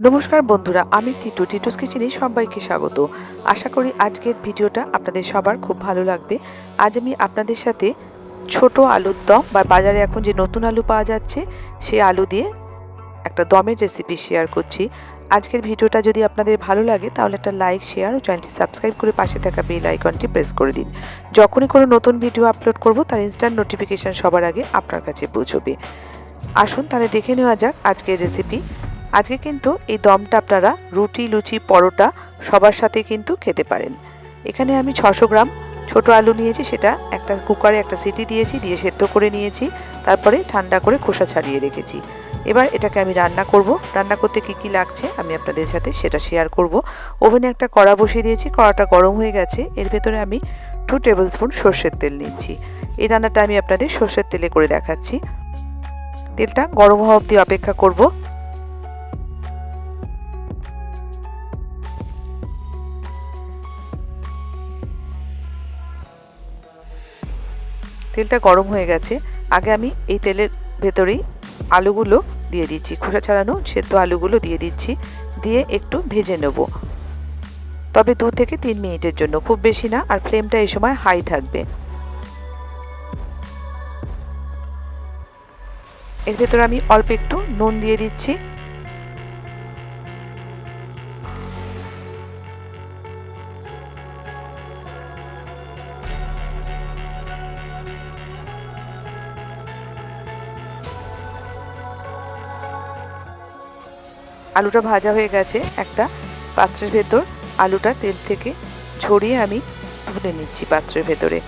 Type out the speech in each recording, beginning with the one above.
নমস্কার বন্ধুরা, আমি টিটুস কিচেনে সবাইকে স্বাগত। আশা করি আজকের ভিডিওটা আপনাদের সবার খুব ভালো লাগবে। আজ আমি আপনাদের সাথে ছোট আলুর দম বা বাজারে এখন যে নতুন আলু পাওয়া যাচ্ছে সেই আলু দিয়ে একটা দমের রেসিপি শেয়ার করছি। আজকের ভিডিওটা যদি আপনাদের ভালো লাগে তাহলে একটা লাইক, শেয়ার ও চ্যানেলটি সাবস্ক্রাইব করে পাশে থাকা বেল আইকনটি প্রেস করে দিন। যখনই কোনো নতুন ভিডিও আপলোড করব তার ইনস্ট্যান্ট নোটিফিকেশান সবার আগে আপনার কাছে পৌঁছবে। আসুন তাহলে দেখে নেওয়া যাক আজকের রেসিপি। আজকে কিন্তু এই দমটা আপনারা রুটি, লুচি, পরোটা সবার সাথে কিন্তু খেতে পারেন। এখানে আমি 600 গ্রাম ছোট আলু নিয়েছি, সেটা একটা কুকারে একটা সিটি দিয়েছি, দিয়ে সেদ্ধ করে নিয়েছি, তারপরে ঠান্ডা করে খোসা ছাড়িয়ে রেখেছি। এবার এটাকে আমি রান্না করব। রান্না করতে কি লাগছে আমি আপনাদের সাথে সেটা শেয়ার করব। ওভেনে একটা কড়া বসিয়ে দিয়েছি, কড়াটা গরম হয়ে গেছে। এর ভেতরে আমি 2 টেবিল স্পুন সর্ষের তেল নিচ্ছি। এই রান্নাটা আমি আপনাদের সর্ষের তেলে করে দেখাচ্ছি। তেলটা গরম হওয়া অবধি অপেক্ষা করব। তেলটা গরম হয়ে গেছে। আগে আমি এই তেলের ভেতরেই আলুগুলো দিয়ে দিচ্ছি, খোসা ছাড়ানো সেদ্ধ আলুগুলো দিয়ে দিচ্ছি, দিয়ে একটু ভেজে নেব, তবে 2 থেকে 3 মিনিটের জন্য, খুব বেশি না। আর ফ্লেমটা এই সময় হাই থাকবে। এর ভেতরে আমি অল্প একটু নুন দিয়ে দিচ্ছি। আলুটা ভাজা হয়ে গেছে। একটা পাত্রের ভেতর আলুটা তেল থেকে ছড়িয়ে আমি তুলে নিচ্ছি পাত্রের ভেতরে।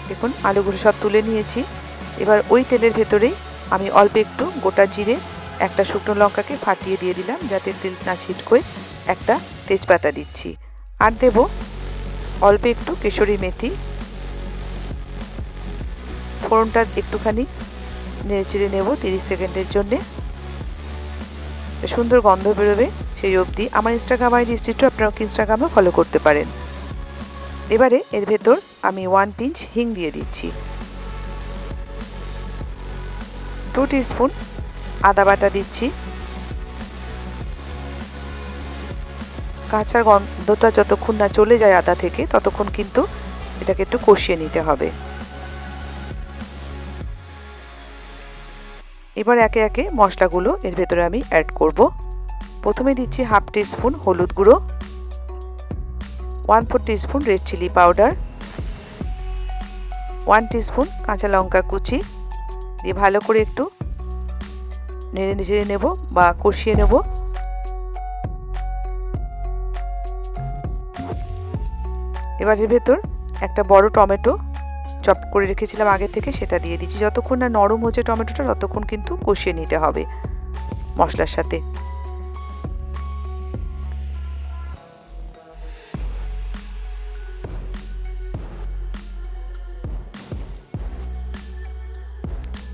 দেখুন আলুগুলো সব তুলে নিয়েছি। এবার ওই তেলের ভেতরেই আমি অল্প একটু গোটা জিরে, একটা শুকনো লঙ্কাকে ফাটিয়ে দিয়ে দিলাম যাতে তেল না ছিটকোয়। একটা তেজপাতা দিচ্ছি, আর দেব অল্প একটু কেশরি মেথি। ফোড়নটা একটুখানি নেড়েচেড়ে নেব 30 সেকেন্ডের জন্যে, সুন্দর গন্ধ বেরোবে সেই অবধি। আমার ইনস্টাগ্রাম আইডি স্টিটু, আপনারা ইনস্টাগ্রামে ফলো করতে পারেন। এবারে এর ভেতর আমি 1 পিঞ্চ হিং দিয়ে দিচ্ছি, 2 টিস্পুন আদা বাটা দিচ্ছি। কাঁচা গন্ধটা যতক্ষণ না চলে যায় আদা থেকে ততক্ষণ কিন্তু এটাকে একটু কষিয়ে নিতে হবে। এবার একে একে মশলাগুলো এর ভেতরে আমি অ্যাড করব। প্রথমে দিচ্ছি হাফ টিস্পুন হলুদ গুঁড়ো, 1/4 teaspoon red chilli powder, 1 teaspoon কাঁচা লঙ্কা কুচি দিয়ে ভালো করে একটু নেড়ে চেড়ে নেব বা কষিয়ে নেব। এবার এর ভেতর একটা বড় টমেটো চপ করে রেখেছিলাম আগে থেকে, সেটা দিয়ে দিচ্ছি। যতক্ষণ না নরম হচ্ছে টমেটোটা ততক্ষণ কিন্তু কষিয়ে নিতে হবে মশলার সাথে।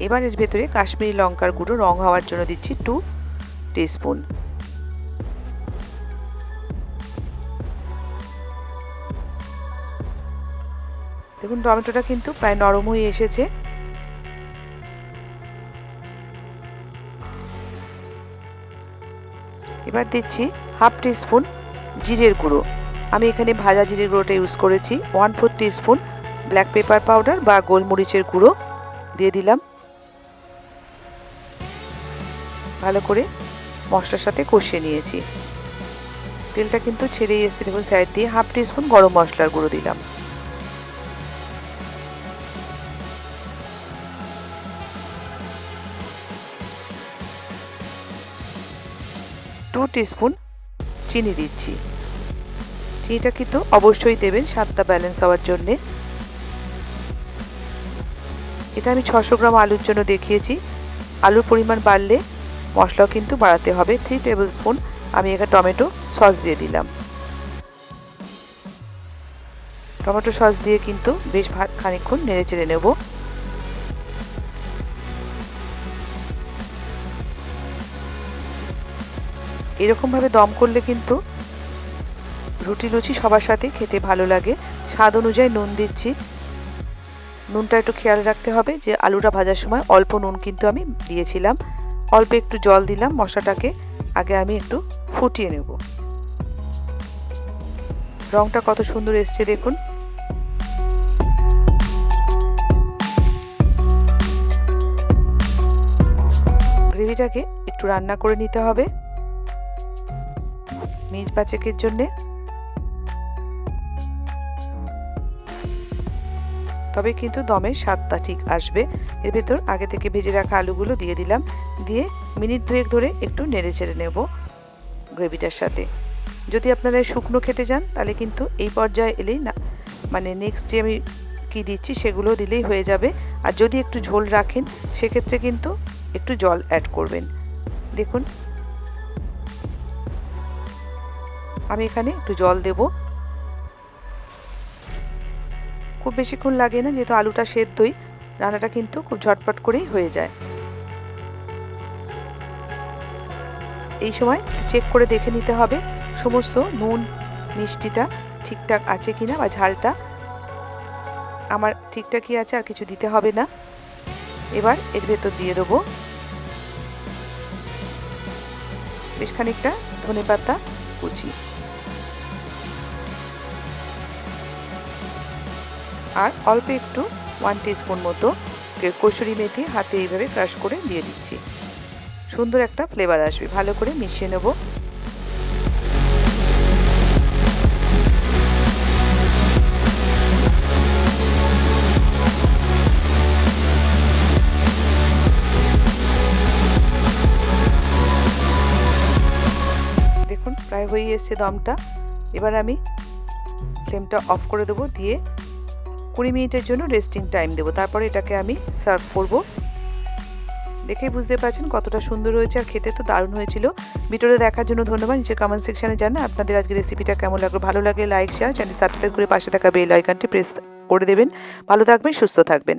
এবার এর ভেতরে কাশ্মীরি লঙ্কার গুঁড়ো রং হওয়ার জন্য দিচ্ছি 2 টিস্পুন। দেখুন টমেটোটা কিন্তু প্রায় নরম হয়ে এসেছে। এবার দিচ্ছি হাফ টিস্পুন জিরের গুঁড়ো। আমি এখানে ভাজা জিরের গুঁড়োটা ইউজ করেছি। 1/4 টিস্পুন ব্ল্যাক পেপার পাউডার বা গোলমরিচের গুঁড়ো দিয়ে দিলাম। ভালো করে মশলার সাথে কষিয়ে নিয়েছি। তেলটা কিন্তু ছেড়েই এসেছে। দেখুন সাইড দিয়ে হাফ টিস্পুন গরম মশলার গুঁড়ো দিলাম। টু টিস্পুন চিনি দিচ্ছি। চিনিটা কিন্তু অবশ্যই দেবেন স্বাদটা ব্যালেন্স হওয়ার জন্যে। এটা আমি 600 গ্রাম আলুর জন্য দেখিয়েছি। আলুর পরিমাণ বাড়লে মশলাও কিন্তু বাড়াতে হবে। 3 টেবিল স্পুন আমি এখানে টমেটো সস দিয়ে দিলাম। টমেটো সস দিয়ে কিন্তু বেশ খানিকক্ষণ নেড়ে চেড়ে নেব। এরকমভাবে দম করলে কিন্তু রুটি লুচি সবার সাথে খেতে ভালো লাগে। স্বাদ অনুযায়ী নুন দিচ্ছি। নুনটা একটু খেয়াল রাখতে হবে যে আলুটা ভাজার সময় অল্প নুন কিন্তু আমি দিয়েছিলাম। অল্প একটু জল দিলাম। মশলাটাকে আগে আমি একটু ফুটিয়ে নেব। রংটা কত সুন্দর এসছে দেখুন। গ্রেভিটাকে একটু রান্না করে নিতে হবে মিনিট 5-এর জন্যে। তবে কিন্তু দমের স্বাদটা ঠিক আসবে। এর ভেতর আগে থেকে ভেজে রাখা আলুগুলো দিয়ে দিলাম, দিয়ে মিনিট 2 ধরে একটু নেড়ে চেড়ে নেব গ্রেভিটার সাথে। যদি আপনারা শুকনো খেতে চান তাহলে কিন্তু এই পর্যায়ে এলেই না, মানে নেক্সট যে আমি কি দিচ্ছি সেগুলো দিলেই হয়ে যাবে। আর যদি একটু ঝোল রাখেন সেক্ষেত্রে কিন্তু একটু জল অ্যাড করবেন। দেখুন আমি এখানে একটু জল দেব। খুব বেশিক্ষণ লাগে না, যেহেতু আলুটা সেদ্ধই, রান্নাটা কিন্তু খুব ঝটপট করেই হয়ে যায়। এই সময় চেক করে দেখে নিতে হবে সমস্ত নুন মিষ্টিটা ঠিকঠাক আছে কিনা, বা ঝালটা আমার ঠিকঠাকই আছে, আর কিছু দিতে হবে না। এবার এর ভেতর দিয়ে দেবো বেশ খানিকটা ধনেপাতা কুচি আর অল্প একটু 1 টিস্পুন মতো কসুরি মেথি হাতে এইভাবে ক্রাশ করে দিয়ে দিচ্ছি। সুন্দর একটা ফ্লেভার আসবে। ভালো করে মিশিয়ে নেব। দেখুন প্রায় হয়ে এসছে দমটা। এবার আমি ফ্লেমটা অফ করে দেবো, দিয়ে 20 মিনিটের জন্য রেস্টিং টাইম দেবো। তারপরে এটাকে আমি সার্ভ করব। দেখেই বুঝতে পারছেন কতটা সুন্দর হয়েছে, আর খেতে তো দারুণ হয়েছিল। ভিডিওটা দেখার জন্য ধন্যবাদ। নিচে কমেন্ট সেকশনে জানান আপনাদের আজকে রেসিপিটা কেমন লাগলো। ভালো লাগলে লাইক শেয়ার, চ্যানেল সাবস্ক্রাইব করে পাশে থাকা বেল আইকনটি প্রেস করে দেবেন। ভালো থাকবেন, সুস্থ থাকবেন।